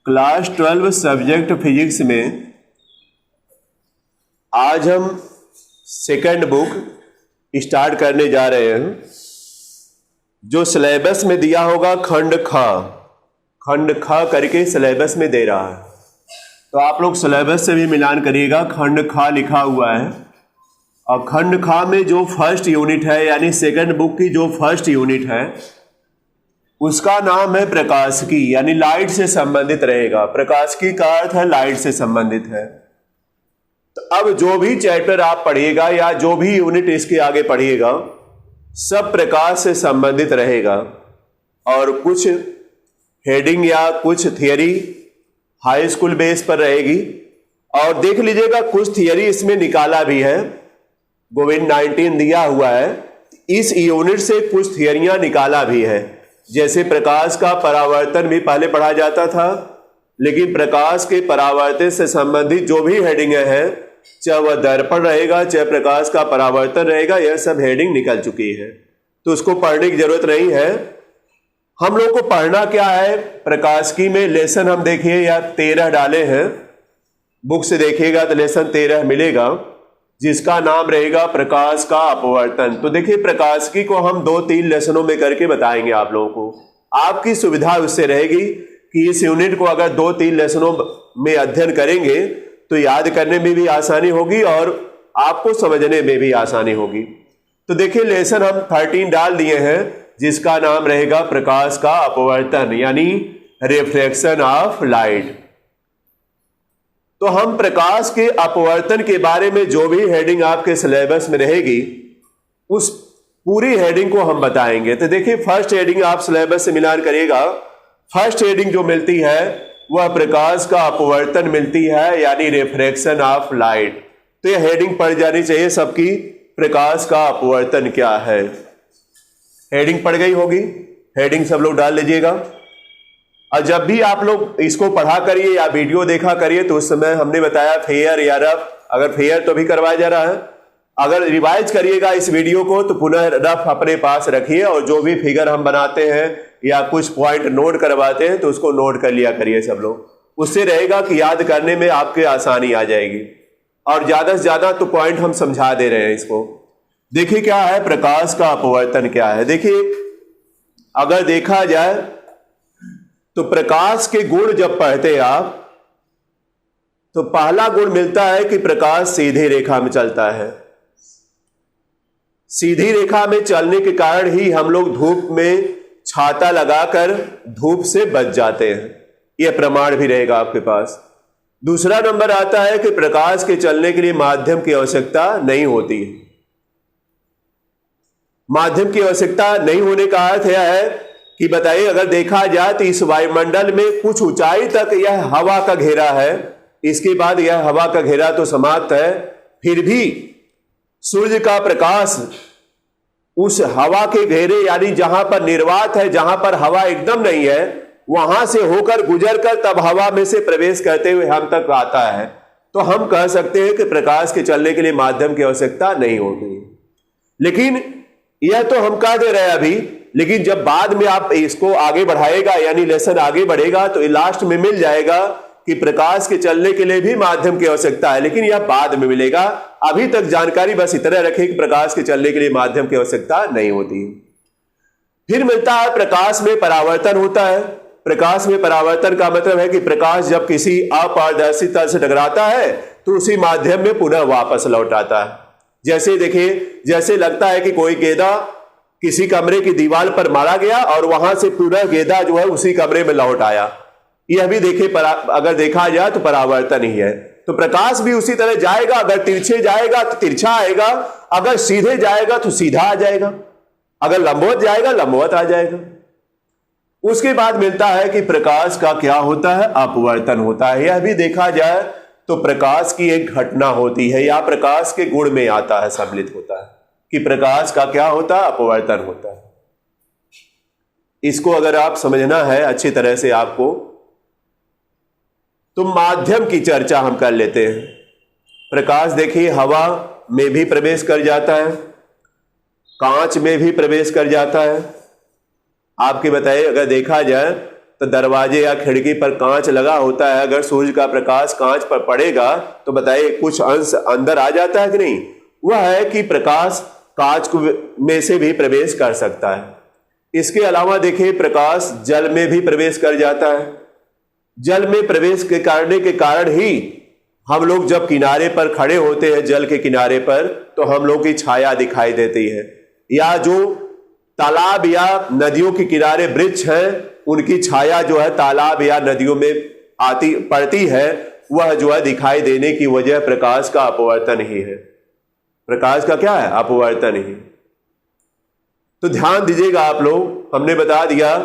Class 12 subject physics में आज हम सेकंड बुक स्टार्ट करने जा रहे हैं। जो सिलेबस में दिया होगा खंड ख करके सिलेबस में दे रहा है, तो आप लोग सिलेबस से भी मिलान करिएगा। खंड ख लिखा हुआ है और खंड ख में जो फर्स्ट यूनिट है यानी सेकंड बुक की जो फर्स्ट यूनिट है उसका नाम है प्रकाशिकी, यानी लाइट से संबंधित रहेगा। प्रकाशिकी का अर्थ है लाइट से संबंधित है। तो अब जो भी चैप्टर आप पढ़िएगा या जो भी यूनिट इसके आगे पढ़िएगा सब प्रकाश से संबंधित रहेगा और कुछ हेडिंग या कुछ थियरी हाई स्कूल बेस पर रहेगी। और देख लीजिएगा कुछ थियरी इसमें निकाला भी है, कोविड-19 दिया हुआ है, इस यूनिट से कुछ थियरियां निकाला भी है। जैसे प्रकाश का परावर्तन भी पहले पढ़ा जाता था, लेकिन प्रकाश के परावर्तन से संबंधित जो भी हेडिंग है, चाहे वह दर्पण रहेगा चाहे प्रकाश का परावर्तन रहेगा, यह सब हेडिंग निकल चुकी है, तो उसको पढ़ने की जरूरत नहीं है। हम लोग को पढ़ना क्या है, प्रकाशिकी में लेसन हम देखिए या 13 डाले हैं, बुक से देखिएगा तो लेसन 13 मिलेगा जिसका नाम रहेगा प्रकाश का अपवर्तन। तो देखिए प्रकाशिकी को हम 2-3 लेसनों में करके बताएंगे आप लोगों को। आपकी सुविधा उससे रहेगी कि इस यूनिट को अगर 2-3 लेसनों में अध्ययन करेंगे तो याद करने में भी आसानी होगी और आपको समझने में भी आसानी होगी। तो देखिए लेसन हम 13 डाल दिए हैं जिसका नाम रहेगा प्रकाश का अपवर्तन यानी रिफ्लेक्शन ऑफ लाइट। तो हम प्रकाश के अपवर्तन के बारे में जो भी हेडिंग आपके सिलेबस में रहेगी उस पूरी हेडिंग को हम बताएंगे। तो देखिए फर्स्ट हेडिंग आप सिलेबस से मिलान करिएगा। फर्स्ट हेडिंग जो मिलती है वह प्रकाश का अपवर्तन मिलती है यानी रिफ्रैक्शन ऑफ लाइट। तो यह हेडिंग पढ़ जानी चाहिए सबकी, प्रकाश का अपवर्तन क्या है। हेडिंग पढ़ गई होगी, हेडिंग सब लोग डाल लीजिएगा। और जब भी आप लोग इसको पढ़ा करिए या वीडियो देखा करिए तो उस समय हमने बताया फेयर या रफ, अगर फेयर तो भी करवाया जा रहा है, अगर रिवाइज करिएगा इस वीडियो को तो पुनः रफ अपने पास रखिए और जो भी फिगर हम बनाते हैं या कुछ पॉइंट नोट करवाते हैं तो उसको नोट कर लिया करिए सब लोग। उससे रहेगा कि याद करने में आपके आसानी आ जाएगी। और ज्यादा से ज्यादा तो पॉइंट हम समझा दे रहे हैं इसको। देखिए क्या है प्रकाश का अपवर्तन क्या है। देखिए अगर देखा जाए तो प्रकाश के गुण जब पढ़ते हैं आप तो पहला गुण मिलता है कि प्रकाश सीधी रेखा में चलता है। सीधी रेखा में चलने के कारण ही हम लोग धूप में छाता लगाकर धूप से बच जाते हैं, यह प्रमाण भी रहेगा आपके पास। दूसरा नंबर आता है कि प्रकाश के चलने के लिए माध्यम की आवश्यकता नहीं होती है। माध्यम की आवश्यकता नहीं होने का अर्थ यह है कि बताइए अगर देखा जाए तो इस वायुमंडल में कुछ ऊंचाई तक यह हवा का घेरा है, इसके बाद यह हवा का घेरा तो समाप्त है, फिर भी सूर्य का प्रकाश उस हवा के घेरे यानी जहां पर निर्वात है, जहां पर हवा एकदम नहीं है, वहां से होकर गुजरकर तब हवा में से प्रवेश करते हुए हम तक आता है। तो हम कह सकते हैं कि प्रकाश के चलने के लिए माध्यम की आवश्यकता नहीं होती। लेकिन यह तो हम कह दे रहे हैं अभी, लेकिन जब बाद में आप इसको आगे बढ़ाएगा यानी लेसन आगे बढ़ेगा तो लास्ट में मिल जाएगा कि प्रकाश के चलने के लिए भी माध्यम की आवश्यकता है, लेकिन यह बाद में मिलेगा। अभी तक जानकारी बस इतना रखें कि प्रकाश के चलने के लिए माध्यम की आवश्यकता नहीं होती। फिर मिलता है प्रकाश में परावर्तन होता है। प्रकाश में परावर्तन का मतलब है कि प्रकाश जब किसी अपारदर्शी तल से टकराता है तो उसी माध्यम में पुनः वापस लौट आता है। जैसे देखिए, जैसे लगता है कि कोई गेंदा किसी कमरे की दीवार पर मारा गया और वहां से पूरा गेंदा जो है उसी कमरे में लौट आया, यह भी देखिए अगर देखा जाए तो परावर्तन ही है। तो प्रकाश भी उसी तरह जाएगा, अगर तिरछे जाएगा तो तिरछा आएगा, अगर सीधे जाएगा तो सीधा आ जाएगा, अगर लंबवत जाएगा लंबवत आ जाएगा। उसके बाद मिलता है कि प्रकाश का क्या होता है, अपवर्तन होता है। यह भी देखा जाए तो प्रकाश की एक घटना होती है या प्रकाश के गुण में आता है, सम्मिलित होता है कि प्रकाश का क्या होता है, अपवर्तन होता है। इसको अगर आप समझना है अच्छी तरह से आपको, तो माध्यम की चर्चा हम कर लेते हैं। प्रकाश देखिए हवा में भी प्रवेश कर जाता है, कांच में भी प्रवेश कर जाता है। आपके बताइए अगर देखा जाए तो दरवाजे या खिड़की पर कांच लगा होता है, अगर सूर्य का प्रकाश कांच पर पड़ेगा तो बताइए कुछ अंश अंदर आ जाता है कि नहीं? वह है कि प्रकाश कांच में से भी प्रवेश कर सकता है। इसके अलावा देखिए प्रकाश जल में भी प्रवेश कर जाता है। जल में प्रवेश करने के कारण ही हम लोग जब किनारे पर खड़े होते हैं जल के किनारे पर, तो हम लोग की छाया दिखाई देती है, या जो तालाब या नदियों के किनारे वृक्ष हैं उनकी छाया जो है तालाब या नदियों में पड़ती है, वह जो है दिखाई देने की वजह प्रकाश का अपवर्तन ही है। प्रकाश का क्या है? अपवर्तन ही। तो ध्यान दीजिएगा आप लोग, हमने बता दिया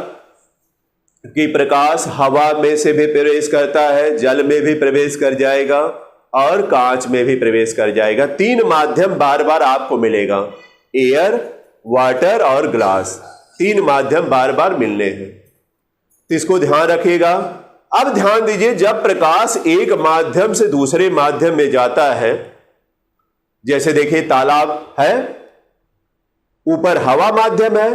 कि प्रकाश हवा में से भी प्रवेश करता है, जल में भी प्रवेश कर जाएगा और कांच में भी प्रवेश कर जाएगा। 3 माध्यम बार बार आपको मिलेगा, एयर, वाटर और ग्लास। 3 माध्यम बार बार मिलने हैं, तो इसको ध्यान रखिएगा। अब ध्यान दीजिए, जब प्रकाश एक माध्यम से दूसरे माध्यम में जाता है, जैसे देखिए तालाब है, ऊपर हवा माध्यम है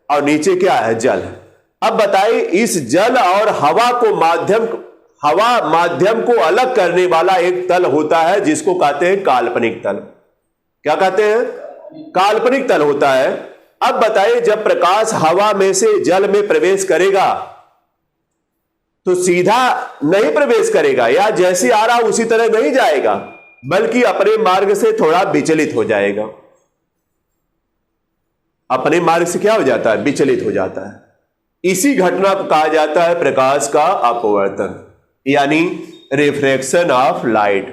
और नीचे क्या है? जल है। अब बताइए इस जल और हवा माध्यम को अलग करने वाला एक तल होता है जिसको कहते हैं काल्पनिक तल। क्या कहते हैं? काल्पनिक तल होता है। अब बताइए जब प्रकाश हवा में से जल में प्रवेश करेगा तो सीधा नहीं प्रवेश करेगा, या जैसे आ रहा उसी तरह नहीं जाएगा, बल्कि अपने मार्ग से थोड़ा विचलित हो जाएगा। अपने मार्ग से क्या हो जाता है? विचलित हो जाता है। इसी घटना को कहा जाता है प्रकाश का अपवर्तन, यानी रिफ्रैक्शन ऑफ लाइट।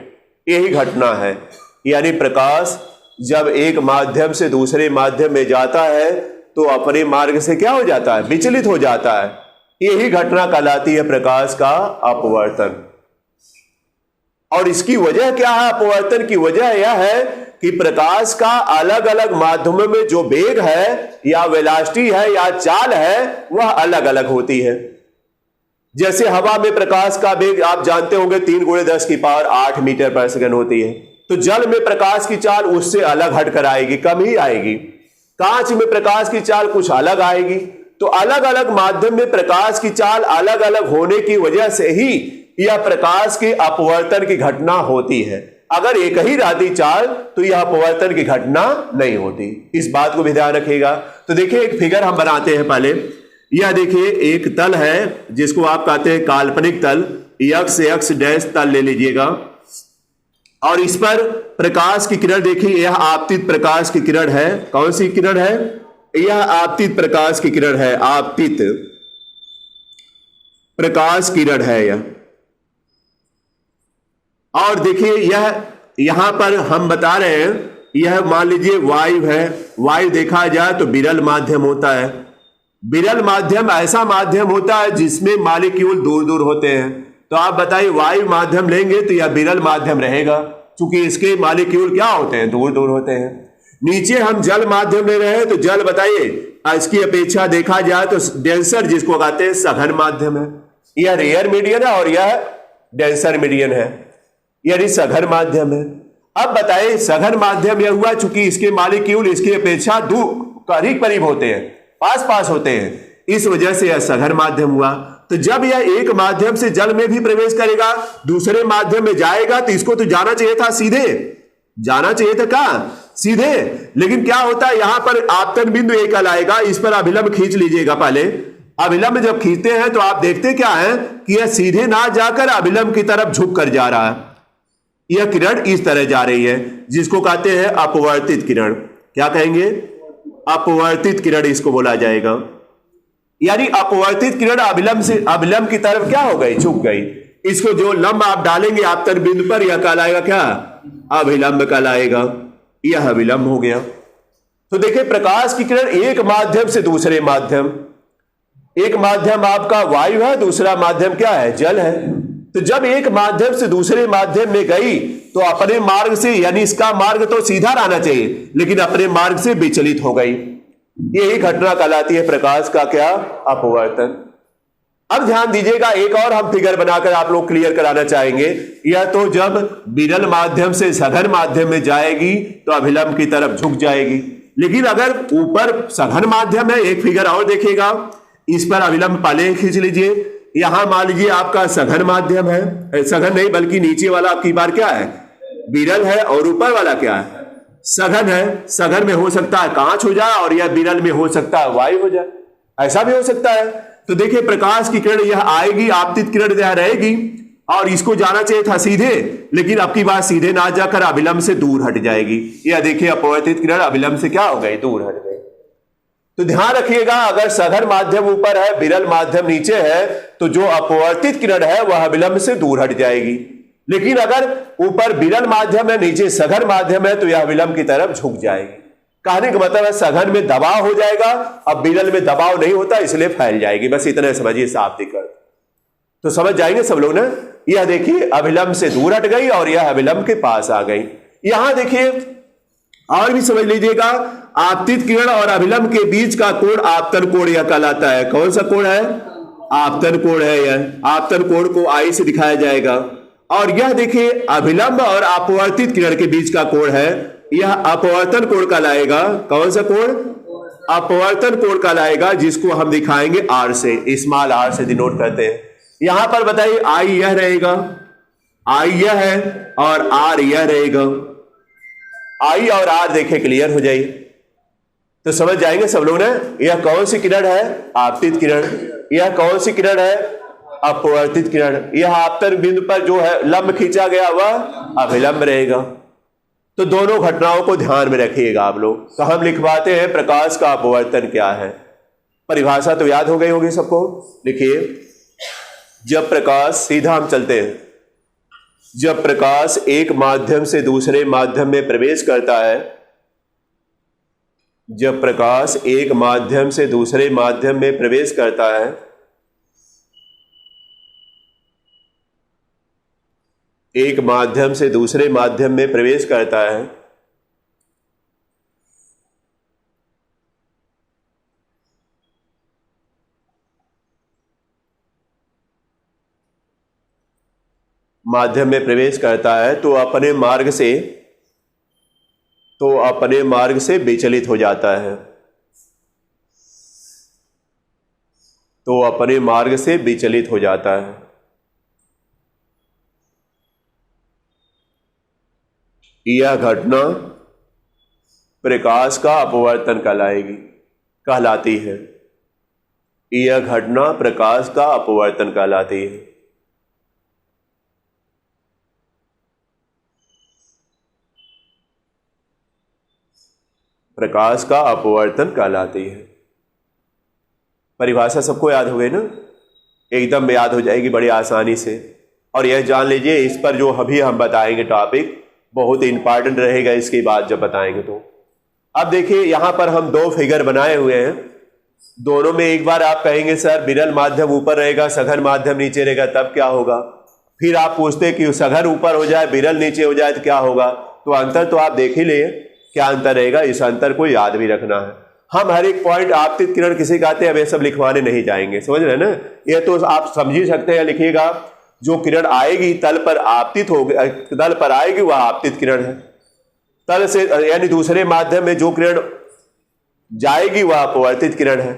यही घटना है, यानी प्रकाश जब एक माध्यम से दूसरे माध्यम में जाता है तो अपने मार्ग से क्या हो जाता है? विचलित हो जाता है। यही घटना कहलाती है प्रकाश का अपवर्तन। और इसकी वजह क्या है? अपवर्तन की वजह यह है कि प्रकाश का अलग अलग माध्यमों में जो वेग है या वेलोसिटी है या चाल है वह अलग अलग होती है। जैसे हवा में प्रकाश का वेग आप जानते होंगे 3 × 10⁸ मीटर पर सेकंड होती है, तो जल में प्रकाश की चाल उससे अलग हटकर आएगी, कम ही आएगी। कांच में प्रकाश की चाल कुछ अलग आएगी। तो अलग अलग माध्यम में प्रकाश की चाल अलग अलग होने की वजह से ही यह प्रकाश के अपवर्तन की घटना होती है। अगर एक ही रहती चाल तो यह अपवर्तन की घटना नहीं होती। इस बात को भी ध्यान रखिएगा। तो देखिए एक फिगर हम बनाते हैं पहले। यह देखिए एक तल है जिसको आप कहते हैं काल्पनिक तल, x डैश तल ले लीजिएगा, और इस पर प्रकाश की किरण देखिए, यह आपतित प्रकाश की किरण है। कौन सी किरण है? यह आपतित प्रकाश की किरण है, आपतित प्रकाश किरण है यह। और देखिए यह यहां पर हम बता रहे हैं, यह मान लीजिए वायु है। वायु देखा जाए तो विरल माध्यम होता है। विरल माध्यम ऐसा माध्यम होता है जिसमें मॉलिक्यूल दूर दूर होते हैं। तो आप बताइए वायु माध्यम लेंगे तो यह विरल माध्यम रहेगा, क्योंकि इसके मॉलिक्यूल क्या होते हैं? दूर दूर होते हैं। नीचे हम जल माध्यम ले रहे हैं, तो जल बताइए इसकी अपेक्षा देखा जाए तो डेंसर, जिसको कहते हैं सघन माध्यम है। यह रेयर मीडियम है और यह डेंसर मीडियम है, यानी सघन माध्यम है। अब बताइए सघन माध्यम यह हुआ चूंकि इसके मॉलिक्यूल इसकी अपेक्षा दूर करीब करीब होते हैं, पास पास होते हैं, इस वजह से यह सघन माध्यम हुआ। तो जब यह एक माध्यम से जल में भी प्रवेश करेगा, दूसरे माध्यम में जाएगा, तो इसको तो जाना चाहिए था सीधे, जाना चाहिए था क्या? सीधे। लेकिन क्या होता है यहां पर आपतन बिंदु एकल आएगा, इस पर अभिलंब खींच लीजिएगा पहले। अभिलंब जब खींचते हैं तो आप देखते क्या है कि यह सीधे ना जाकर अभिलंब की तरफ झुक कर जा रहा है। यह किरण इस तरह जा रही है, जिसको कहते हैं अपवर्तित किरण। क्या कहेंगे? अपवर्तित किरण इसको बोला जाएगा। यानी अपवर्तित किरण अभिलंब की तरफ क्या हो गई? झुक गई। इसको जो लंब आप डालेंगे आपतन बिंदु पर, यह कहलाएगा क्या? अभिलंब कहलाएगा। यह अभिलंब हो गया। तो देखिए प्रकाश की किरण एक माध्यम से दूसरे माध्यम, एक माध्यम आपका वायु है, दूसरा माध्यम क्या है? जल है। तो जब एक माध्यम से दूसरे माध्यम में गई तो अपने मार्ग से, यानी इसका मार्ग तो सीधा रहना चाहिए, लेकिन अपने मार्ग से विचलित हो गई। यही घटना कहलाती है प्रकाश का क्या? अपवर्तन। अब ध्यान दीजिएगा, एक और हम फिगर बनाकर आप लोग क्लियर कराना चाहेंगे। यह तो जब विरल माध्यम से सघन माध्यम में जाएगी तो अभिलंब की तरफ झुक जाएगी। लेकिन अगर ऊपर सघन माध्यम है, एक फिगर और देखिएगा, इस पर अविलंब पहले खींच लीजिए। यहां मान लीजिए आपका सघन माध्यम है, सघन नहीं बल्कि नीचे वाला आपकी बार क्या है, विरल है, और ऊपर वाला क्या है, सघन है। सघन में हो सकता है कांच हो जाए और यह विरल में हो सकता है वायु हो जाए, ऐसा भी हो सकता है। तो देखिए प्रकाश की किरण यह आएगी, आपतित किरण यह रहेगी और इसको जाना चाहिए था सीधे, लेकिन अब की बात सीधे ना जाकर अविलंब से दूर हट जाएगी। यह देखिए अपवर्तित किरण अविलंब से क्या हो गई, दूर हट गई। तो ध्यान रखिएगा, अगर सघन माध्यम ऊपर है, विरल माध्यम नीचे है, तो जो अपवर्तित किरण है वह अविलंब से दूर हट जाएगी। लेकिन अगर ऊपर विरल माध्यम है, नीचे सघन माध्यम है, तो यह विलंब की तरफ झुक जाएगी। कहने का मतलब है सघन में दबाव हो जाएगा, अब विरल में दबाव नहीं होता इसलिए फैल जाएगी। बस इतना समझिए साफ दिक्कत, तो समझ जाएंगे सब लोग ना। यह देखिए अविलंब से दूर हट गई और यह अविलंब के पास आ गई। यहां देखिए और भी समझ लीजिएगा, आपतित किरण और अविलंब के बीच का कोण आपतन कोण यह कहलाता है। कौन सा कोण है, आपतन कोण है। यह आपतन कोण को आई से दिखाया जाएगा। और यह देखिए अभिलंब और अपवर्तित किरण के बीच का कोण है, यह अपवर्तन कोण कहलाएगा। कौन सा कोण, अपवर्तन कोण कहलाएगा, जिसको हम दिखाएंगे आर से, स्मॉल आर से डिनोट करते हैं। यहां पर बताइए आई यह रहेगा, आई यह है और आर यह रहेगा। आई और आर देखे क्लियर हो जाइए, तो समझ जाएंगे सब लोग ना। यह कौन सी किरण है, आपतित किरण। यह कौन सी किरण है, अपवर्तित किरण। यह आपतन बिंदु पर जो है लंब खींचा गया वह अभिलंब रहेगा। तो दोनों घटनाओं को ध्यान में रखिएगा आप लोग। तो हम लिखवाते हैं प्रकाश का अपवर्तन क्या है। परिभाषा तो याद हो गई होगी सबको। लिखिए, जब प्रकाश, सीधा हम चलते हैं, जब प्रकाश एक माध्यम से दूसरे माध्यम में प्रवेश करता है, जब प्रकाश एक माध्यम से दूसरे माध्यम में प्रवेश करता है, एक माध्यम से दूसरे माध्यम में प्रवेश करता है, माध्यम में प्रवेश करता है, तो अपने मार्ग से विचलित हो जाता है, तो अपने मार्ग से विचलित हो जाता है। यह घटना प्रकाश का अपवर्तन कहलाती है। यह घटना प्रकाश का अपवर्तन कहलाती है। प्रकाश का अपवर्तन कहलाती है। परिभाषा सबको याद हो गई ना, एकदम याद हो जाएगी बड़ी आसानी से। और यह जान लीजिए, इस पर जो अभी हम बताएंगे टॉपिक बहुत इंपॉर्टेंट रहेगा इसके बाद जब बताएंगे तो। अब देखिए यहां पर हम दो फिगर बनाए हुए हैं, दोनों में एक बार आप कहेंगे सर विरल माध्यम ऊपर रहेगा, सघन माध्यम नीचे रहेगा, तब क्या होगा। फिर आप पूछते कि सघन ऊपर हो जाए विरल नीचे हो जाए तो क्या होगा। तो अंतर तो आप देख ही लिए क्या अंतर रहेगा, इस अंतर को याद भी रखना है। हम हर एक पॉइंट आपतित किरण किसे कहते हैं अब ये सब लिखवाने नहीं जाएंगे, समझ रहे हैं ना। ये तो आप समझ ही सकते हैं। लिखिएगा, जो किरण आएगी तल पर आपतित हो, तल पर आएगी वह आपतित किरण है। तल से यानी दूसरे माध्यम में जो किरण जाएगी वह अपवर्तित किरण है।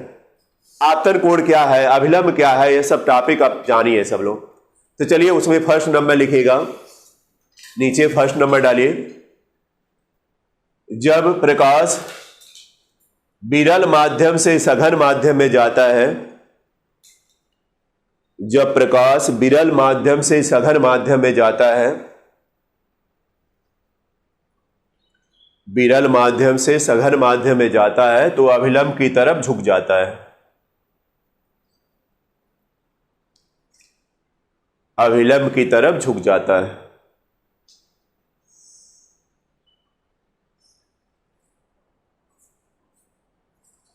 आपतन कोण क्या है, अभिलंब क्या है, ये सब टॉपिक आप जानिए सब लोग। तो चलिए उसमें फर्स्ट नंबर लिखिएगा, नीचे फर्स्ट नंबर डालिए। जब प्रकाश विरल माध्यम से सघन माध्यम में जाता है, जब प्रकाश विरल माध्यम से सघन माध्यम में जाता है, विरल माध्यम से सघन माध्यम में जाता है, तो अभिलंब की तरफ झुक जाता है। अभिलंब की तरफ झुक जाता है।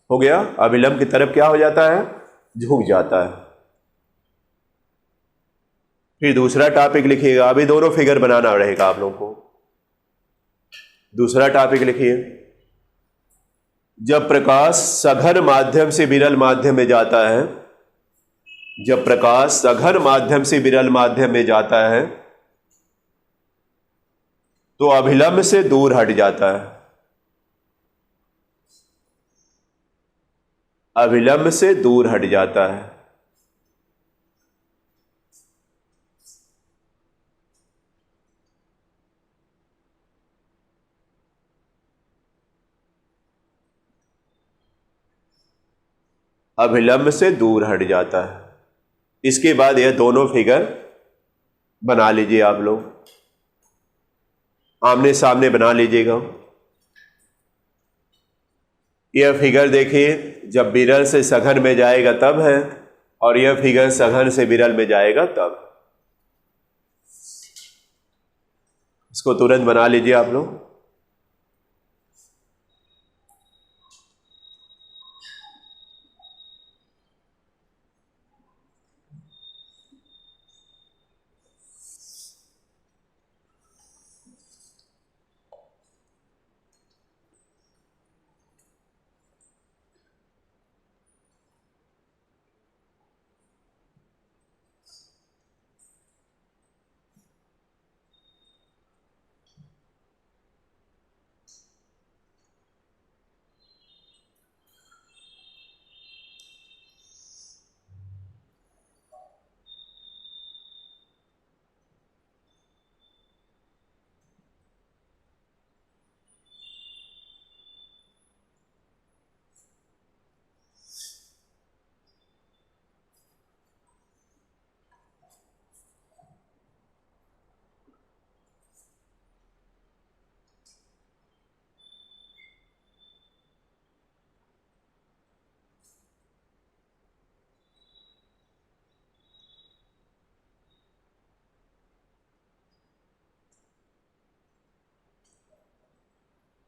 हो गया, अभिलंब की तरफ क्या हो जाता है, झुक जाता है। फिर दूसरा टॉपिक लिखिएगा, अभी दोनों फिगर बनाना रहेगा आप लोगों को। दूसरा टॉपिक लिखिए, जब प्रकाश सघन माध्यम से विरल माध्यम में जाता है, जब प्रकाश सघन माध्यम से विरल माध्यम में जाता है, तो अभिलंब से दूर हट जाता है। अविलंब से दूर हट जाता है। अविलंब से दूर हट जाता है। इसके बाद यह दोनों फिगर बना लीजिए, आप लोग आमने सामने बना लीजिएगा। यह फिगर देखिए, जब विरल से सघन में जाएगा तब है, और यह फिगर सघन से विरल में जाएगा तब। इसको तुरंत बना लीजिए आप लोग।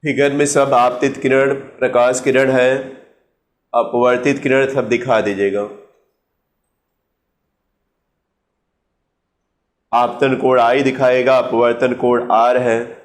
फिगर में सब आपतित किरण, प्रकाश किरण है, अपवर्तित किरण सब दिखा दीजिएगा। आपतन कोण I दिखाएगा, अपवर्तन कोण R है।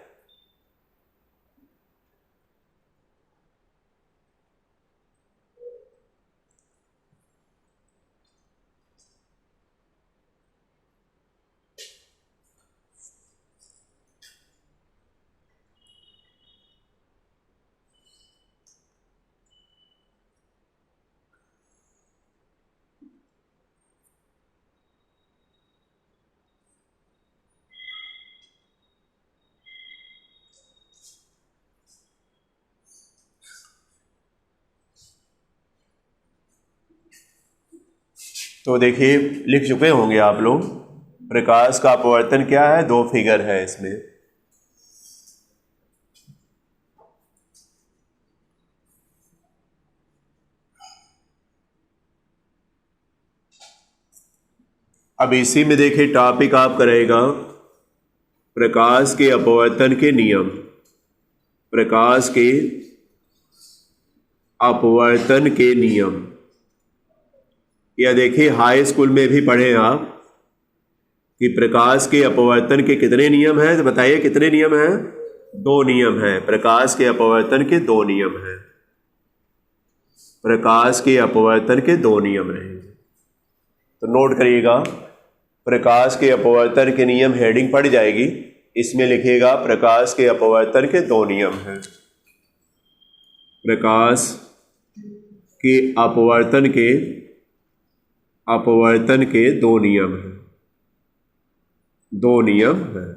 तो देखिए, लिख चुके होंगे आप लोग, प्रकाश का अपवर्तन क्या है, दो फिगर है इसमें। अब इसी में देखिए टॉपिक आपका रहेगा प्रकाश के अपवर्तन के नियम। प्रकाश के अपवर्तन के नियम, या देखिए हाई स्कूल में भी पढ़े आप कि प्रकाश के अपवर्तन के कितने नियम हैं। तो बताइए कितने नियम हैं? दो नियम हैं। प्रकाश के अपवर्तन के दो नियम हैं। प्रकाश के अपवर्तन के दो नियम रहेंगे, तो नोट करिएगा। प्रकाश के अपवर्तन के नियम हेडिंग पड़ जाएगी, इसमें लिखिएगा प्रकाश के अपवर्तन के दो नियम हैं। प्रकाश के अपवर्तन के दो नियम हैं। दो नियम हैं।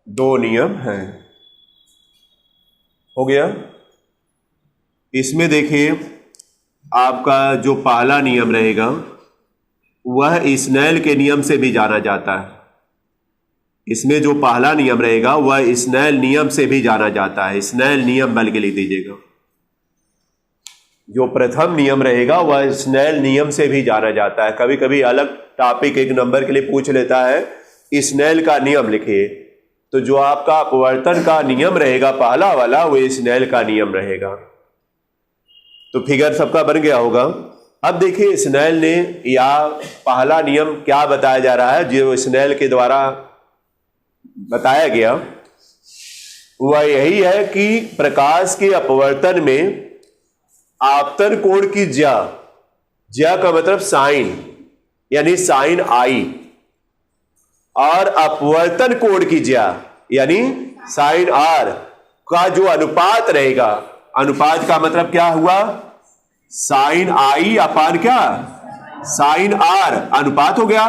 दो नियम हैं। हो गया। इसमें देखिए आपका जो पहला नियम रहेगा वह स्नेल के नियम से भी जाना जाता है। इसमें जो पहला नियम रहेगा वह स्नेल नियम से भी जाना जाता है। स्नेल नियम बल के लिख दीजिएगा। जो प्रथम नियम रहेगा वह स्नेल नियम से भी जाना जाता है। कभी कभी अलग टॉपिक एक नंबर के लिए पूछ लेता है, स्नेल का नियम लिखिए। तो जो आपका अपवर्तन का नियम रहेगा पहला वाला, वो स्नेल का नियम रहेगा। तो फिगर सबका बन गया होगा। अब देखिए स्नेल ने, या पहला नियम क्या बताया जा रहा है जो स्नेल के द्वारा बताया गया, वह यही है कि प्रकाश के अपवर्तन में आपतन कोण की ज्या का मतलब साइन, यानी साइन I, और अपवर्तन कोण की ज्या यानी साइन R, का जो अनुपात रहेगा, अनुपात का मतलब क्या हुआ, साइन आई अपान क्या, साइन आर, अनुपात हो गया।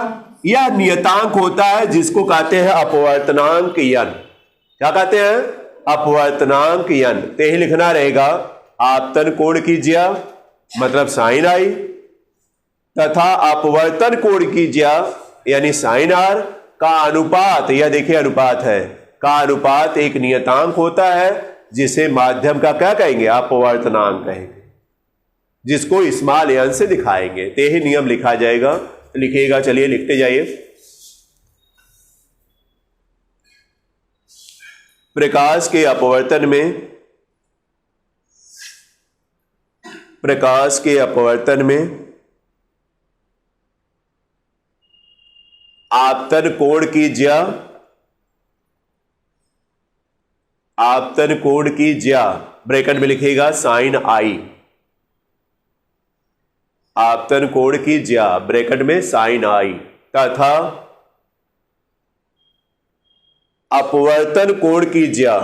यह नियतांक होता है जिसको कहते हैं अपवर्तनांक यन। क्या कहते हैं, अपवर्तनांक यन। तो यही लिखना रहेगा, आपतन कोण कीजिए मतलब साइन आई, तथा अपवर्तन कोण कीजिए यानी साइन आर का अनुपात, यह देखिए अनुपात है, का अनुपात एक नियतांक होता है जिसे माध्यम का क्या कहेंगे, अपवर्तनांक कहेंगे, जिसको स्मॉल एन से दिखाएंगे। तो यही नियम लिखा जाएगा, लिखिएगा, चलिए लिखते जाइए। प्रकाश के अपवर्तन में, प्रकाश के अपवर्तन में आपतन कोण की ज्या, आपतन कोण की ज्या, ब्रैकेट में लिखिएगा साइन आई, आपतन कोण की ज्या ब्रैकेट में साइन आई, तथा अपवर्तन कोण की ज्या,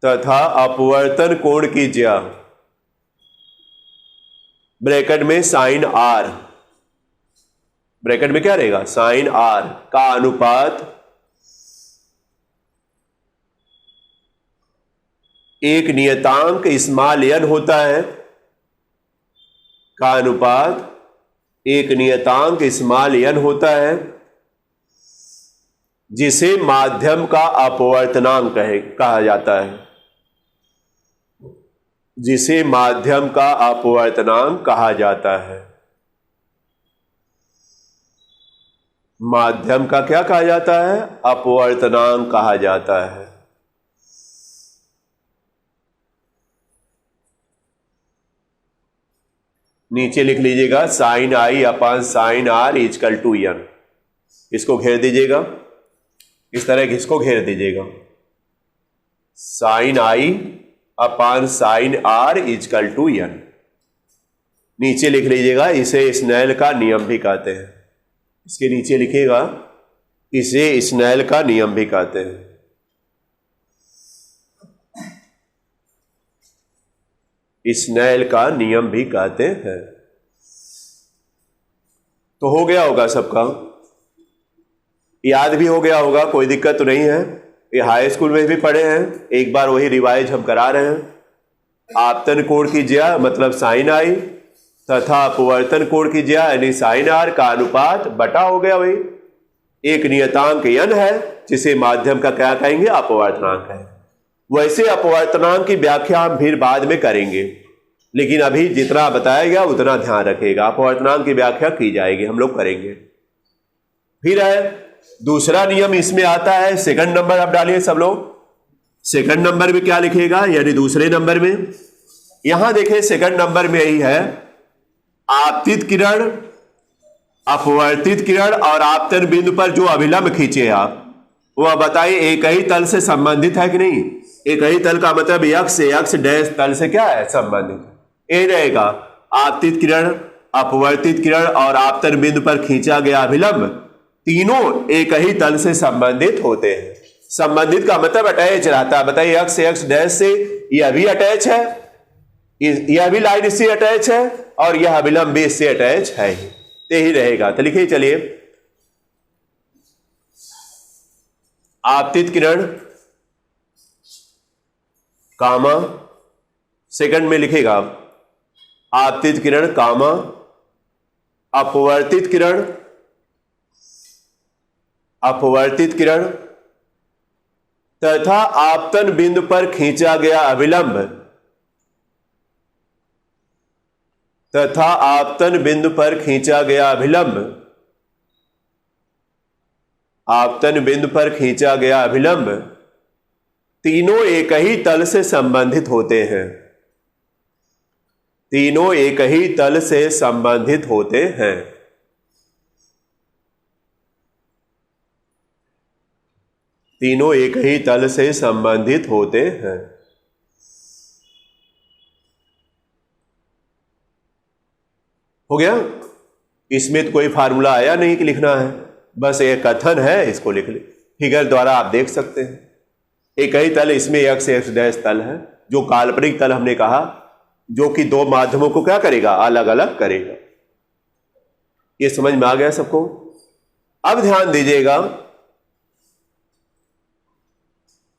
तथा अपवर्तन कोण की ज्या ब्रैकेट में साइन आर, ब्रैकेट में क्या रहेगा, साइन आर का अनुपात एक नियतांक स्मॉल एन होता है, का अनुपात एक नियतांक स्मॉल एन होता है जिसे माध्यम का अपवर्तनांक कहा जाता है, जिसे माध्यम का अपवर्तनांक कहा जाता है। माध्यम का क्या कहा जाता है, अपवर्तनांक कहा जाता है। नीचे लिख लीजिएगा sine i upon sine r is equal to n, इसको घेर दीजिएगा, इस तरह इसको घेर दीजिएगा, sine i upon sine r is equal to n. नीचे लिख लीजिएगा, इसे स्नेल का नियम भी कहते हैं, इसके नीचे लिखिएगा, इसे स्नेल का नियम भी कहते हैं। स्नेल का नियम भी कहते हैं। तो हो गया होगा सबका, याद भी हो गया होगा, कोई दिक्कत तो नहीं है। ये हाई स्कूल में भी पढ़े हैं, एक बार वही रिवाइज हम करा रहे हैं। आपतन कोण की ज्या मतलब साइन आई, तथा अपवर्तन कोण की ज्या यानी साइन आर का अनुपात बटा हो गया वही एक नियतांक n है जिसे माध्यम का क्या कहेंगे, अपवर्तनांक है। वैसे अपवर्तनांक की व्याख्या हम फिर बाद में करेंगे, लेकिन अभी जितना बताया गया उतना ध्यान रखिएगा। अपवर्तनांक की व्याख्या की जाएगी, हम लोग करेंगे। फिर है दूसरा नियम इसमें आता है, सेकंड नंबर आप डालिए सब लोग। सेकंड नंबर में क्या लिखिएगा, यानी दूसरे नंबर में, यहां देखिए सेकंड नंबर में यही है, आपतित किरण, अपवर्तित किरण और आपतन बिंदु पर जो अभिलंब खींचे आप, वह बताइए एक ही तल से संबंधित है कि नहीं। एक ही तल का मतलब x डैश तल से क्या है, संबंधित। ये रहेगा आपतित किरण, अपवर्तित किरण और आपतन बिंदु पर खींचा गया अभिलंब, तीनों एक ही तल से संबंधित होते हैं। संबंधित का मतलब अटैच रहता है। बताइए x डैश से यह भी अटैच है, यह भी लाइन इससे अटैच है और यह अभिलंब भी इससे अटैच है, यही रहेगा। तो लिखिए चलिए, आपतित किरण कामा, सेकंड में लिखेगा आपतित किरण कामा अपवर्तित किरण, अपवर्तित किरण तथा आपतन बिंदु पर खींचा गया अभिलंब, तथा आपतन बिंदु पर खींचा गया अभिलंब, आपतन बिंदु पर खींचा गया अभिलंब तीनों एक ही तल से संबंधित होते हैं, तीनों एक ही तल से संबंधित होते हैं। तीनों एक ही तल से संबंधित होते हैं। हो गया। इसमें तो कोई फार्मूला आया नहीं कि लिखना है, बस एक कथन है, इसको लिख ले, फिगर द्वारा आप देख सकते हैं। एक ही तल, इसमें x x डैश तल है, जो काल्पनिक तल हमने कहा, जो कि दो माध्यमों को क्या करेगा, अलग अलग करेगा। ये समझ में आ गया सबको? अब ध्यान दीजिएगा,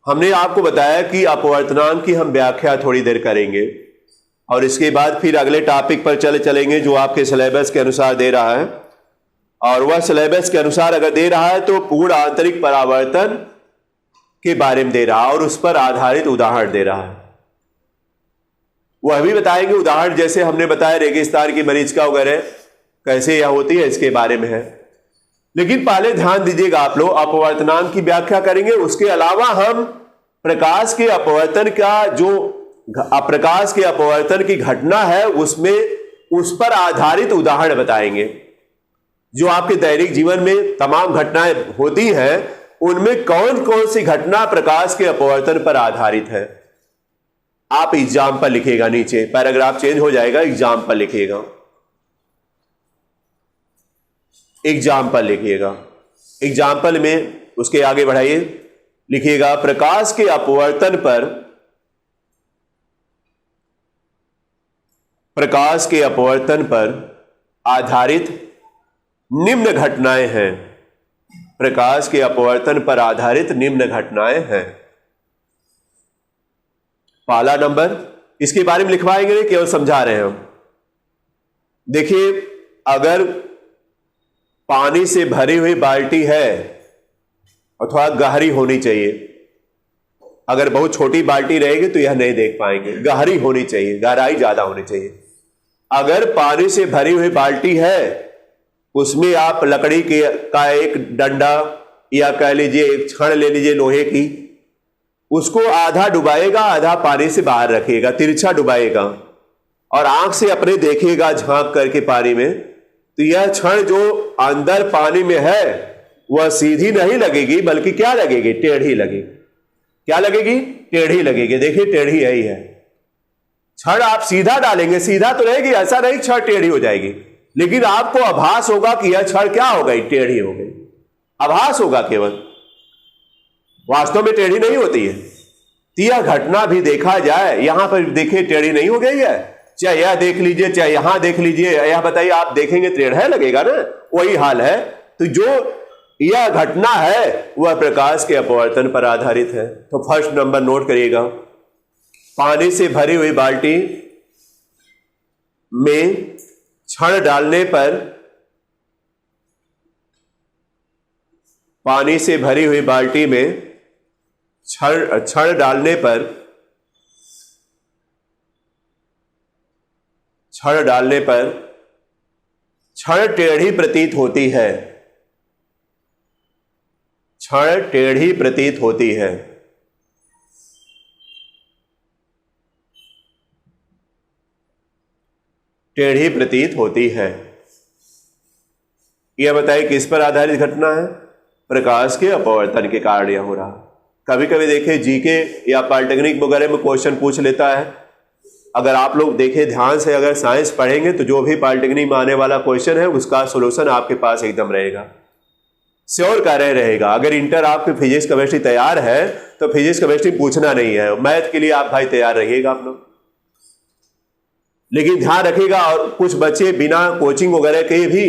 हमने आपको बताया कि अपवर्तनांक की हम व्याख्या थोड़ी देर करेंगे और इसके बाद फिर अगले टॉपिक पर चलेंगे जो आपके सिलेबस के अनुसार दे रहा है। और वह सिलेबस के अनुसार अगर दे रहा है तो पूर्ण आंतरिक परावर्तन के बारे में दे रहा है और उस पर आधारित उदाहरण दे रहा है। वह भी बताएंगे उदाहरण, जैसे हमने बताया रेगिस्तान की मरीचिका वगैरह कैसे यह होती है, इसके बारे में है। लेकिन पहले ध्यान दीजिएगा आप लोग, अपवर्तनांक की व्याख्या करेंगे, उसके अलावा हम प्रकाश के अपवर्तन का जो प्रकाश के अपवर्तन की घटना है उसमें उस पर आधारित उदाहरण बताएंगे। जो आपके दैनिक जीवन में तमाम घटनाएं होती हैं उनमें कौन कौन सी घटना प्रकाश के अपवर्तन पर आधारित है। आप एग्जाम्पल लिखिएगा, नीचे पैराग्राफ चेंज हो जाएगा, एग्जाम्पल लिखिएगा, एग्जाम्पल लिखिएगा। एग्जाम्पल में उसके आगे बढ़ाइए, लिखिएगा प्रकाश के अपवर्तन पर आधारित निम्न घटनाएं हैं। प्रकाश के अपवर्तन पर आधारित निम्न घटनाएं हैं। पहला नंबर, इसके बारे में लिखवाएंगे नहीं, केवल समझा रहे हैं हम। देखिए, अगर पानी से भरी हुई बाल्टी है और थोड़ा गहरी होनी चाहिए, अगर बहुत छोटी बाल्टी रहेगी तो यह नहीं देख पाएंगे, गहरी होनी चाहिए, गहराई ज्यादा होनी चाहिए। अगर पानी से भरी हुई बाल्टी है, उसमें आप लकड़ी का एक डंडा या कह लीजिए एक छड़ ले लीजिए लोहे की, उसको आधा डुबाएगा, आधा पानी से बाहर रखिएगा, तिरछा डुबाएगा और आंख से अपने देखिएगा झांक करके पानी में, तो यह छड़ जो अंदर पानी में है वह सीधी नहीं लगेगी, बल्कि क्या लगेगी, टेढ़ी लगेगी। क्या लगेगी, टेढ़ी लगेगी। देखिए टेढ़ी यही है। छड़ आप सीधा डालेंगे, सीधा तो रहेगी, ऐसा नहीं छड़ टेढ़ी हो जाएगी, लेकिन आपको आभास होगा कि यह छड़ क्या हो गई, टेढ़ी हो गई। आभास होगा केवल, वास्तव में टेढ़ी नहीं होती है। तो यह घटना भी देखा जाए, यहां पर देखिए टेढ़ी नहीं हो गई है, चाहे यह देख लीजिए चाहे यहां देख लीजिए, यह बताइए आप देखेंगे टेढ़ा लगेगा ना, वही हाल है। तो जो यह घटना है वह प्रकाश के अपवर्तन पर आधारित है। तो फर्स्ट नंबर नोट करिएगा, पानी से भरी हुई बाल्टी में छड़ डालने पर, पानी से भरी हुई बाल्टी में छड़ डालने पर छड़ टेढ़ी प्रतीत होती है। छड़ टेढ़ी प्रतीत होती है। टेढ़ी प्रतीत होती है। यह बताइए किस पर आधारित घटना है, प्रकाश के अपवर्तन के कारण यह हो रहा। कभी कभी देखिए जीके या पॉलिटेक्निक वगैरह में क्वेश्चन पूछ लेता है। अगर आप लोग देखें ध्यान से, अगर साइंस पढ़ेंगे तो जो भी पॉलिटेक्निक में आने वाला क्वेश्चन है उसका सॉल्यूशन आपके पास एकदम रहेगा, श्योर का रहेगा। अगर इंटर आपके फिजिक्स केमिस्ट्री तैयार है तो फिजिक्स केमिस्ट्री पूछना नहीं है, मैथ के लिए आप भाई तैयार रहिएगा आप लोग। लेकिन ध्यान रखिएगा, और कुछ बच्चे बिना कोचिंग वगैरह के भी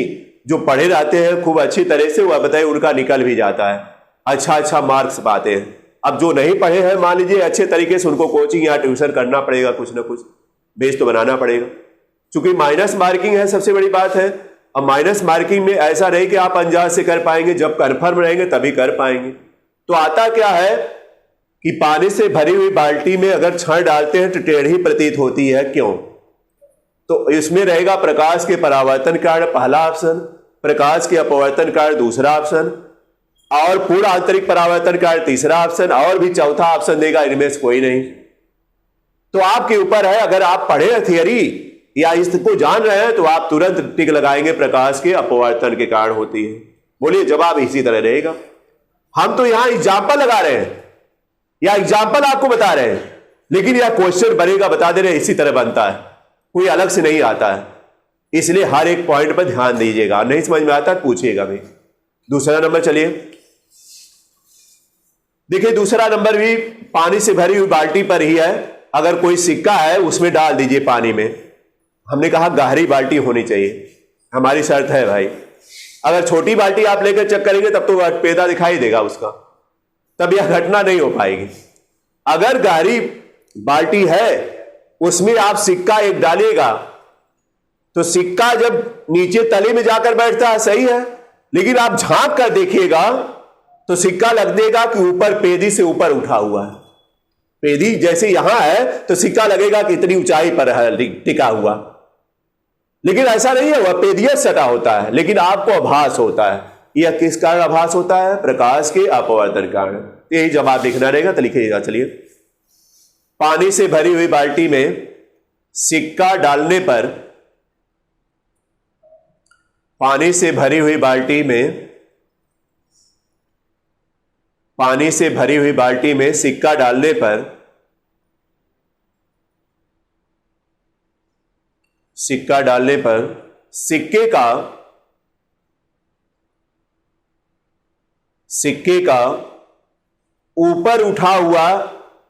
जो पढ़े रहते हैं खूब अच्छी तरह से, वह बताइए उनका निकल भी जाता है, अच्छा मार्क्स पाते हैं। अब जो नहीं पढ़े हैं, मान लीजिए अच्छे तरीके से उनको कोचिंग या ट्यूशन करना पड़ेगा, कुछ ना कुछ बेस तो बनाना पड़ेगा, क्योंकि माइनस मार्किंग है, सबसे बड़ी बात है। अब माइनस मार्किंग में ऐसा नहीं कि आप अंदाज से कर पाएंगे, जब कन्फर्म रहेंगे तभी कर पाएंगे। तो आता क्या है कि पानी से भरी हुई बाल्टी में अगर छड़ डालते हैं तो टेढ़ी प्रतीत होती है, क्यों? तो इसमें रहेगा प्रकाश के परावर्तन कारण पहला ऑप्शन, प्रकाश के अपवर्तन कारण दूसरा ऑप्शन, और पूर्ण आंतरिक परावर्तन कारण तीसरा ऑप्शन, और भी चौथा ऑप्शन देगा, इनमें से कोई नहीं। तो आपके ऊपर है, अगर आप पढ़े थियरी या इसको जान रहे हैं तो आप तुरंत टिक लगाएंगे प्रकाश के अपवर्तन के कारण होती है। बोलिए जवाब इसी तरह रहेगा। हम तो यहां एग्जाम्पल लगा रहे हैं या एग्जाम्पल आपको बता रहे हैं, लेकिन यह क्वेश्चन बनेगा, बता दे रहे इसी तरह बनता है, कोई अलग से नहीं आता है। इसलिए हर एक पॉइंट पर ध्यान दीजिएगा, नहीं समझ में आता पूछिएगा भी। दूसरा नंबर चलिए, देखिए दूसरा नंबर भी पानी से भरी हुई बाल्टी पर ही है। अगर कोई सिक्का है उसमें डाल दीजिए पानी में। हमने कहा गहरी बाल्टी होनी चाहिए, हमारी शर्त है भाई। अगर छोटी बाल्टी आप लेकर चेक करेंगे तब तो पेदा दिखाई देगा उसका, तब यह घटना नहीं हो पाएगी। अगर गहरी बाल्टी है उसमें आप सिक्का एक डालिएगा तो सिक्का जब नीचे तले में जाकर बैठता है सही है, लेकिन आप झांक कर देखिएगा तो सिक्का लगेगा कि ऊपर पेदी से ऊपर उठा हुआ है। पेदी जैसे यहां है तो सिक्का लगेगा कि इतनी ऊंचाई पर है टिका हुआ, लेकिन ऐसा नहीं है, वह पेदियत सटा होता है, लेकिन आपको आभास होता है। यह किस कारण आभास होता है? प्रकाश के अपवर्तन कारण। यही जवाब लिखना रहेगा तो लिखिएगा। चलिए, पानी से भरी हुई बाल्टी में सिक्का डालने पर, पानी से भरी हुई बाल्टी में, पानी से भरी हुई बाल्टी में सिक्का डालने पर सिक्का डालने पर सिक्के का ऊपर उठा हुआ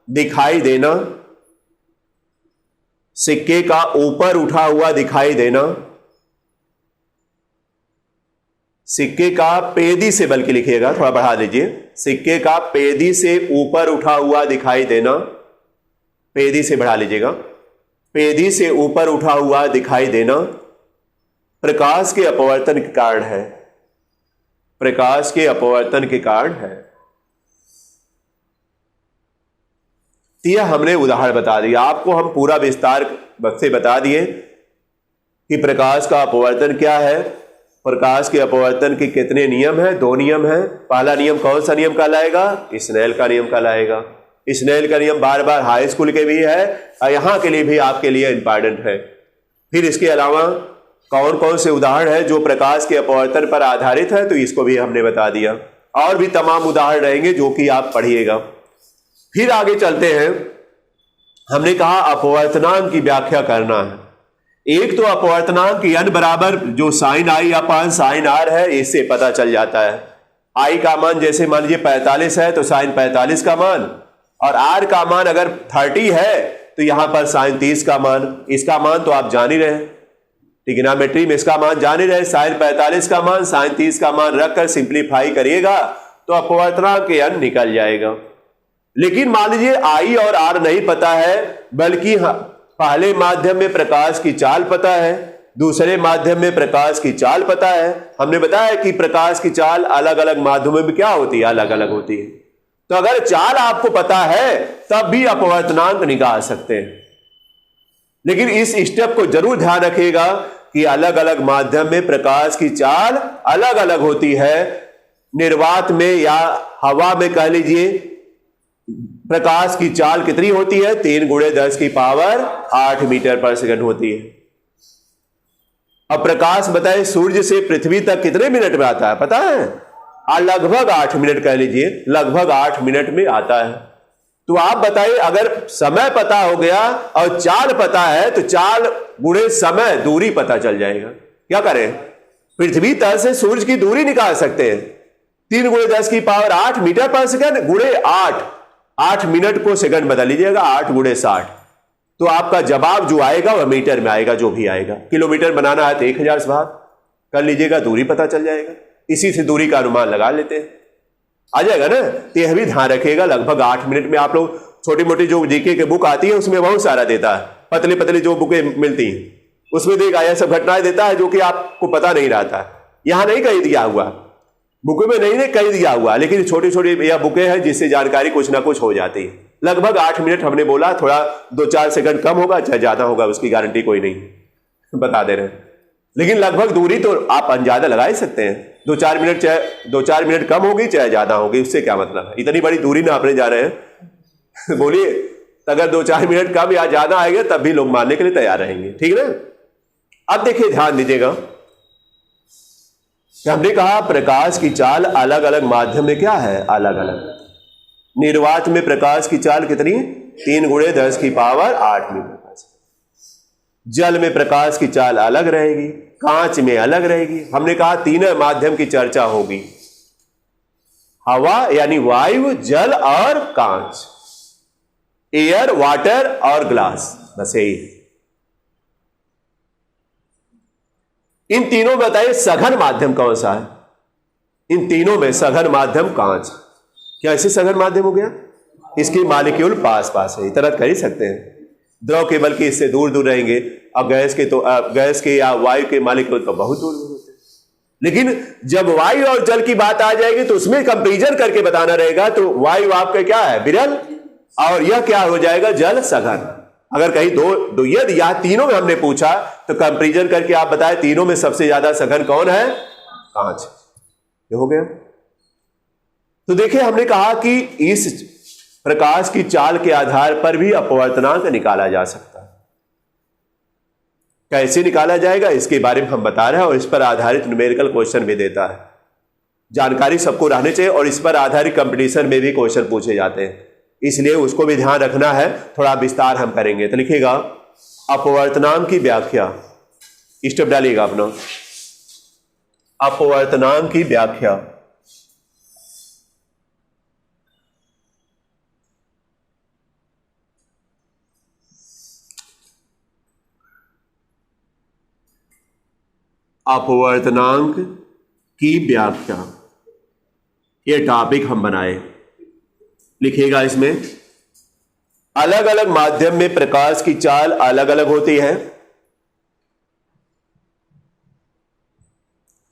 दिखाई देना, सिक्के का ऊपर उठा हुआ दिखाई देना, सिक्के का पेदी से, बल्कि लिखिएगा थोड़ा बढ़ा दीजिए, सिक्के का पेदी से ऊपर उठा हुआ दिखाई देना, पेदी से बढ़ा लीजिएगा, पेदी से ऊपर उठा हुआ दिखाई देना प्रकाश के अपवर्तन के कारण है, प्रकाश के अपवर्तन के कारण है। यह हमने उदाहरण बता दिया आपको, हम पूरा विस्तार से बता दिए कि प्रकाश का अपवर्तन क्या है। प्रकाश के अपवर्तन के कितने नियम हैं? 2 नियम हैं। पहला नियम कौन सा नियम कहलाएगा? स्नेल का नियम कहलाएगा। स्नेल का नियम बार बार हाई स्कूल के भी है और यहां के लिए भी आपके लिए इंपॉर्टेंट है। फिर इसके अलावा कौन कौन से उदाहरण है जो प्रकाश के अपवर्तन पर आधारित है, तो इसको भी हमने बता दिया। और भी तमाम उदाहरण रहेंगे जो कि आप पढ़िएगा। फिर आगे चलते हैं। हमने कहा अपवर्तनांक की व्याख्या करना है। एक तो अपवर्तनांक की n बराबर जो sine i upon sine r है, इससे पता चल जाता है। आई का मान जैसे मान लीजिए 45 है तो साइन 45 का मान, और आर का मान अगर 30 है तो यहां पर साइन 30 का मान। इसका मान तो आप जान ही रहे, ट्रिग्नोमेट्री में इसका मान जान ही रहे। साइन 45 का मान साइन 30 का मान रखकर सिंप्लीफाई करिएगा तो अपवर्तनांक के n निकल जाएगा। लेकिन मान लीजिए आई और आर नहीं पता है, बल्कि पहले माध्यम में प्रकाश की चाल पता है, दूसरे माध्यम में प्रकाश की चाल पता है। हमने बताया कि प्रकाश की चाल अलग अलग माध्यमों में क्या होती है? अलग अलग होती है। तो अगर चाल आपको पता है तब भी अपवर्तनांक निकाल सकते हैं। लेकिन इस स्टेप को जरूर ध्यान रखिएगा कि अलग अलग माध्यम में प्रकाश की चाल अलग अलग होती है। निर्वात में या हवा में कह लीजिए प्रकाश की चाल कितनी होती है? 3 × 10⁸ मीटर पर सेकंड होती है। अब प्रकाश बताए सूर्य से पृथ्वी तक कितने मिनट में आता है पता है? लगभग 8 मिनट कह लीजिए, लगभग 8 मिनट में आता है। तो आप बताइए, अगर समय पता हो गया और चाल पता है तो चाल गुणे समय दूरी पता चल जाएगा। क्या करें? पृथ्वी तल से सूर्य की दूरी निकाल सकते हैं। 3 × 10⁸ मीटर पर सेकंड गुणे 8 मिनट को सेकंड बदल लीजिएगा, 8 × 60, तो आपका जवाब जो आएगा वह मीटर में आएगा। जो भी आएगा, किलोमीटर बनाना है तो 1000 से भाग कर लीजिएगा, दूरी पता चल जाएगा। इसी से दूरी का अनुमान लगा लेते हैं, आ जाएगा ना। तो यह भी ध्यान रखिएगा, लगभग 8 मिनट में। आप लोग छोटी मोटी जो जीके की बुक आती है उसमें बहुत सारा देता है, पतली पतली जो बुकें मिलती हैं उसमें देखा यह सब घटनाएं देता है जो कि आपको पता नहीं रहता है। यहां नहीं कहीं दिया हुआ, बुक में नहीं कहीं दिया हुआ, लेकिन छोटी छोटी यह बुकें हैं जिससे जानकारी कुछ ना कुछ हो जाती है। लगभग 8 मिनट हमने बोला, थोड़ा 2-4 सेकंड कम होगा चाहे ज्यादा होगा, उसकी गारंटी कोई नहीं, बता दे रहे हैं। लेकिन लगभग दूरी तो आप अंदाजा लगा ही सकते हैं। 2-4 मिनट, चाहे 2-4 मिनट कम होगी चाहे ज्यादा होगी, उससे क्या मतलब है? इतनी बड़ी दूरी में आपने जा रहे हैं बोलिए, अगर 2-4 मिनट कम या ज्यादा आएंगे तब भी लोग मानने के लिए तैयार रहेंगे, ठीक है ना। अब देखिए, ध्यान दीजिएगा, हमने कहा प्रकाश की चाल अलग अलग माध्यम में क्या है? अलग अलग। निर्वात में प्रकाश की चाल कितनी? 3 × 10⁸ मीटर। जल में प्रकाश की चाल अलग रहेगी, कांच में अलग रहेगी। हमने कहा तीनों माध्यम की चर्चा होगी। हवा यानी वायु, जल और कांच, एयर, वाटर और ग्लास, बस यही। इन तीनों में बताइए सघन माध्यम कौन सा है? इन तीनों में सघन माध्यम कांच। क्या ऐसे सघन माध्यम हो गया? इसकी मॉलिक्यूल पास पास है, इतना कर ही सकते हैं। द्रव केवल के इससे दूर दूर रहेंगे, और गैस के या वायु के मॉलिक्यूल तो बहुत दूर दूर होते हैं। लेकिन जब वायु और जल की बात आ जाएगी तो उसमें कंपैरिजन करके बताना रहेगा। तो वायु आपका क्या है? विरल, और यह क्या हो जाएगा? जल सघन। अगर कहीं दो यदि या तीनों में हमने पूछा तो कंपैरिजन करके आप बताएं तीनों में सबसे ज्यादा सघन कौन है? कांच। ये हो गया। तो देखिए, हमने कहा कि इस प्रकाश की चाल के आधार पर भी अपवर्तनांक निकाला जा सकता है। कैसे निकाला जाएगा इसके बारे में हम बता रहे हैं, और इस पर आधारित न्यूमेरिकल क्वेश्चन भी देता है। जानकारी सबको रहनी चाहिए, और इस पर आधारित कंपटीशन में भी क्वेश्चन पूछे जाते हैं, इसलिए उसको भी ध्यान रखना है। थोड़ा विस्तार हम करेंगे। तो लिखिएगा अपवर्तनांक की व्याख्या, स्टेप डालिएगा अपना। अपवर्तनांक की व्याख्या। अपवर्तनांक की व्याख्या, यह टॉपिक हम बनाए। लिखिएगा इसमें, अलग अलग माध्यम में प्रकाश की चाल अलग अलग होती है।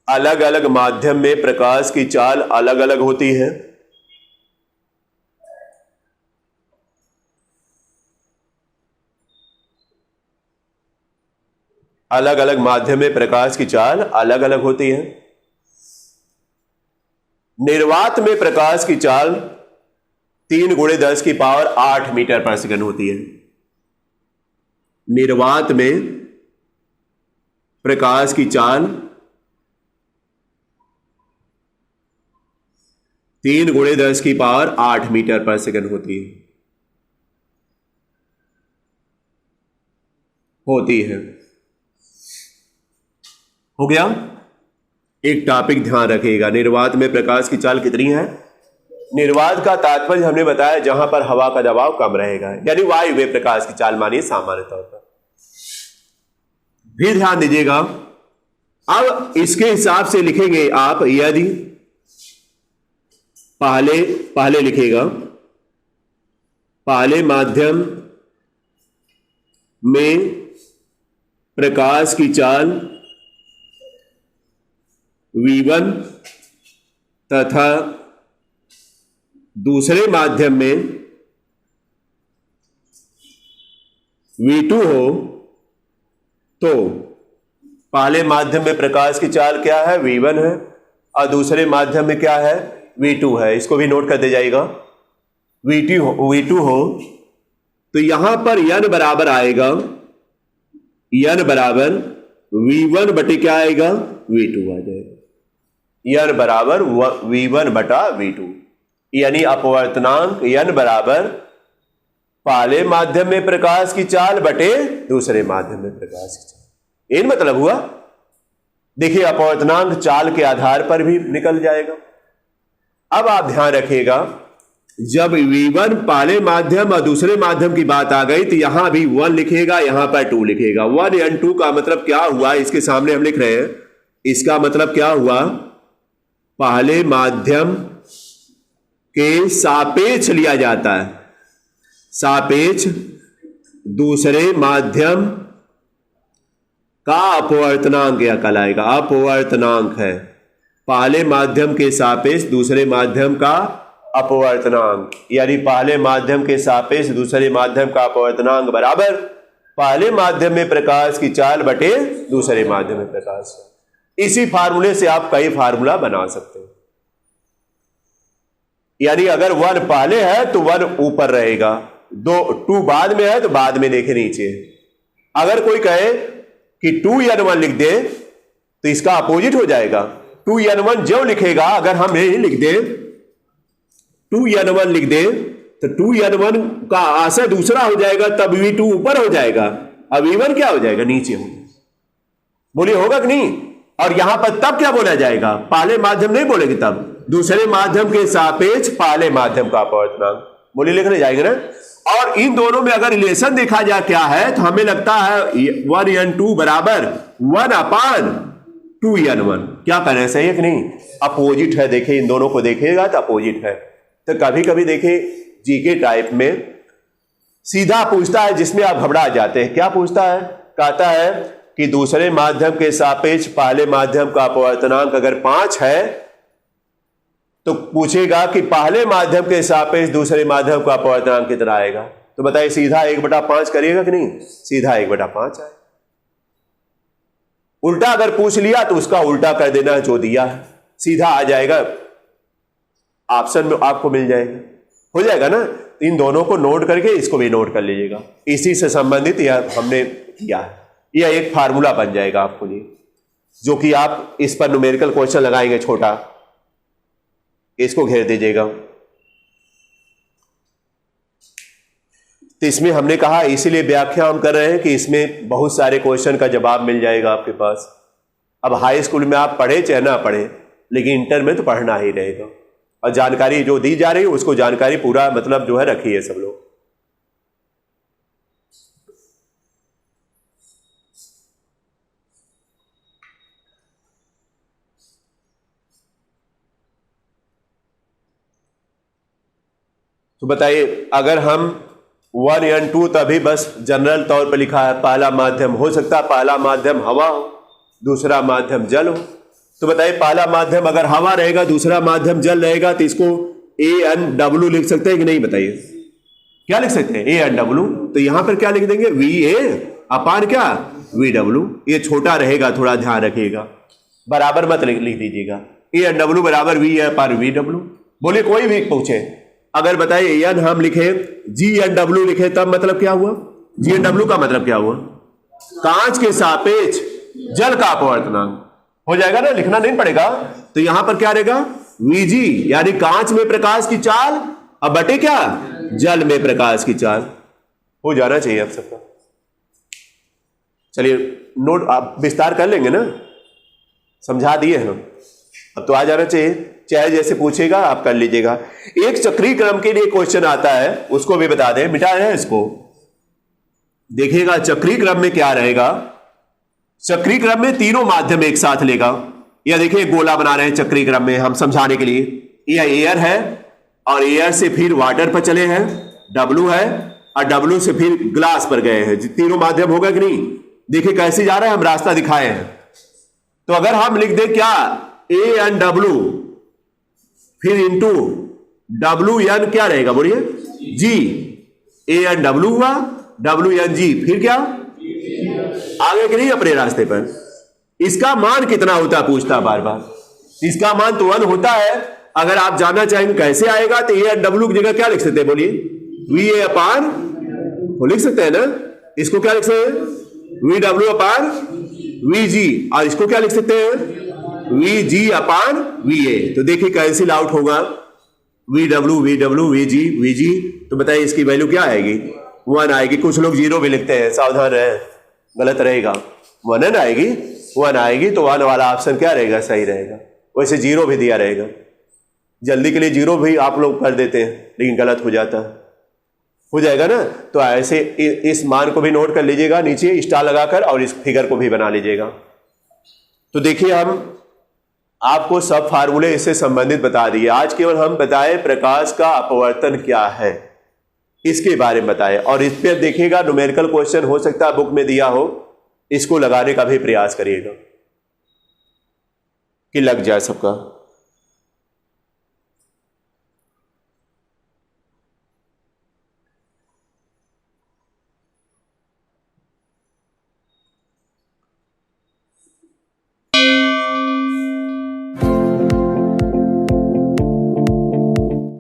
अलग अलग माध्यम में प्रकाश की चाल अलग अलग होती है। अलग अलग माध्यम में प्रकाश की चाल अलग अलग होती है। निर्वात में प्रकाश की चाल 3 × 10⁸ मीटर पर सेकंड होती है। निर्वात में प्रकाश की चाल 3 × 10⁸ मीटर पर सेकंड होती है। हो गया। एक टॉपिक ध्यान रखिएगा, निर्वात में प्रकाश की चाल कितनी है? निर्वात का तात्पर्य हमने बताया जहां पर हवा का दबाव कम रहेगा, यानी वायु में प्रकाश की चाल मानिए सामान्य तौर पर। भी ध्यान दीजिएगा। अब इसके हिसाब से लिखेंगे आप, यदि पहले लिखेगा, पहले माध्यम में प्रकाश की चाल V1 तथा दूसरे माध्यम में V2 हो, तो पहले माध्यम में प्रकाश की चाल क्या है? V1 है, और दूसरे माध्यम में क्या है? V2 है। इसको भी नोट कर दे जाएगा। V2 हो तो यहां पर n बराबर आएगा, n बराबर V1 बटे क्या आएगा? V2 आ जाएगा। n बराबर V1 बटा V2, यानी अपवर्तनांक n बराबर पहले माध्यम में प्रकाश की चाल बटे दूसरे माध्यम में प्रकाश की चाल। इन मतलब हुआ। देखिए, अपवर्तनांक चाल के आधार पर भी निकल जाएगा। अब आप ध्यान रखिएगा, जब V1 पहले माध्यम और दूसरे माध्यम की बात आ गई तो यहां भी 1 लिखेगा, यहां पर 2 लिखेगा। 1 और 2 का मतलब क्या हुआ? इसके सामने हम लिख रहे हैं। इसका मतलब क्या हुआ? पहले माध्यम के सापेक्ष लिया जाता है, सापेक्ष दूसरे माध्यम का अपवर्तनांक यह कहलाएगा। अपवर्तनांक है पहले माध्यम के सापेक्ष दूसरे माध्यम का अपवर्तनांक, यानी पहले माध्यम के सापेक्ष दूसरे माध्यम का अपवर्तनांक बराबर पहले माध्यम में प्रकाश की चाल बटे दूसरे माध्यम में प्रकाश। इसी फार्मूले से आप कई फार्मूला बना सकते हैं। यानी अगर 1 पहले है तो 1 ऊपर रहेगा, 2 बाद में है तो बाद में देखे नीचे। अगर कोई कहे कि 2n1 लिख दे तो इसका अपोजिट हो जाएगा। 2n1 जो लिखेगा, अगर हम यही लिख दे 2n1 लिख दे तो 2n1 का आशा दूसरा हो जाएगा, तब V2 ऊपर हो जाएगा, अब V1 क्या हो जाएगा? नीचे हो जाएगा। बोलिए होगा कि नहीं? और यहां पर तब क्या बोला जाएगा? पहले माध्यम नहीं बोलेगी, तब दूसरे माध्यम के सापेक्ष पहले माध्यम का अपवर्तनांक। बोलिए लिखने जाएंगे ना। और इन दोनों में अगर रिलेशन देखा जाए क्या है, तो हमें लगता है 1n2 बराबर 1/2n1। क्या करें, सही है कि नहीं? अपोजिट है, देखिए इन दोनों को देखिएगा तो अपोजिट है। तो कभी कभी देखिए जीके टाइप में सीधा पूछता है जिसमें आप घबरा जाते हैं। क्या पूछता है? कहता है कि दूसरे माध्यम के सापेक्ष पहले माध्यम का अपवर्तनांक अगर 5 है तो पूछेगा कि पहले माध्यम के सापेक्ष दूसरे माध्यम का अपवर्तनांक कितना आएगा। तो बताइए सीधा 1/5 करिएगा कि नहीं? सीधा 1/5 आए। उल्टा अगर पूछ लिया तो उसका उल्टा कर देना जो दिया है, सीधा आ जाएगा, ऑप्शन में आपको मिल जाएगा, हो जाएगा ना। इन दोनों को नोट करके इसको भी नोट कर लीजिएगा। इसी से संबंधित यह हमने किया है। यह एक फार्मूला बन जाएगा आपको लिए, जो कि आप इस पर न्यूमेरिकल क्वेश्चन लगाएंगे छोटा, इसको घेर दीजिएगा। तो इसमें हमने कहा, इसीलिए व्याख्या हम कर रहे हैं कि इसमें बहुत सारे क्वेश्चन का जवाब मिल जाएगा आपके पास। अब हाई स्कूल में आप पढ़े चाहे ना पढ़े, लेकिन इंटर में तो पढ़ना ही रहेगा। और जानकारी जो दी जा रही है उसको जानकारी पूरा मतलब जो है रखिए सब लोग। तो बताइए, अगर हम 1n2 तभी बस जनरल तौर पर लिखा है, पहला माध्यम हो सकता है पहला माध्यम हवा हो, दूसरा माध्यम जल हो। तो बताइए पहला माध्यम अगर हवा रहेगा, दूसरा माध्यम जल रहेगा, तो इसको ANW लिख सकते हैं कि नहीं? बताइए क्या लिख सकते हैं? ANW। तो यहां पर क्या लिख देंगे? VA अपान क्या? VW। ये छोटा रहेगा, थोड़ा ध्यान रखिएगा, बराबर मत लिख दीजिएगा। ANW बराबर VA अपान VW। बोलिए कोई भी पूछे, अगर बताइए एन हम लिखे, GNW लिखे, तब मतलब क्या हुआ? GNW का मतलब क्या हुआ? कांच के सापेक्ष जल का अपवर्तनांक। हो जाएगा ना, लिखना नहीं पड़ेगा। तो यहां पर क्या रहेगा? VG, यानी कांच में प्रकाश की चाल, अब बटे क्या? जल में प्रकाश की चाल। हो जाना चाहिए आप सबका। चलिए नोट आप विस्तार कर लेंगे ना, समझा दिए हम, अब तो आ जाना चाहिए। चाहे जैसे पूछेगा आप कर लीजिएगा। एक चक्रीय क्रम के लिए क्वेश्चन आता है, उसको भी बता दें, मिटा है इसको। देखिएगा चक्रीय क्रम में क्या रहेगा। चक्रीय क्रम में तीनों माध्यम एक साथ लेगा। यह देखिए गोला बना रहे हैं चक्रीय क्रम में हम समझाने के लिए। यह एयर है और एयर से फिर वाटर पर चले हैं, W है, और W से फिर ग्लास पर गए हैं। तीनों माध्यम होगा कि नहीं? देखिए कैसे जा रहा है, हम रास्ता दिखाए हैं। तो अगर हम लिख दें क्या? ANW फिर इंटू WN क्या रहेगा? बोलिए G। ANW हुआ, WNG फिर क्या? आगे के नहीं अपने रास्ते पर। इसका मान कितना होता है पूछता बार बार। इसका मान तो 1 होता है। अगर आप जानना चाहेंगे कैसे आएगा, तो ANW की जगह क्या लिख सकते हैं? बोलिए VA अपान, वो लिख सकते हैं ना। इसको क्या लिख सकते हैं? VW अपान VG। और इसको क्या लिख सकते हैं? VG अपान VA। तो देखिए कैंसिल आउट होगा, VW VW VG VG। तो बताइए इसकी वैल्यू क्या आएगी? 1 आएगी। कुछ लोग 0 भी लिखते हैं, सावधान रहे, गलत रहेगा। 1 आएगी, 1 आएगी। तो 1 वाला ऑप्शन क्या रहेगा? सही रहेगा। वैसे 0 भी दिया रहेगा, जल्दी के लिए 0 भी आप लोग कर देते हैं, लेकिन गलत हो जाता है। हो जाएगा ना। तो ऐसे इस मान को भी नोट कर लीजिएगा नीचे स्टार लगाकर, और इस फिगर को भी बना लीजिएगा। तो देखिए हम आपको सब फार्मूले इससे संबंधित बता दिए। आज केवल हम बताए प्रकाश का अपवर्तन क्या है, इसके बारे में बताए। और इस पर देखिएगा न्यूमेरिकल क्वेश्चन हो सकता है बुक में दिया हो, इसको लगाने का भी प्रयास करिएगा कि लग जाए सबका।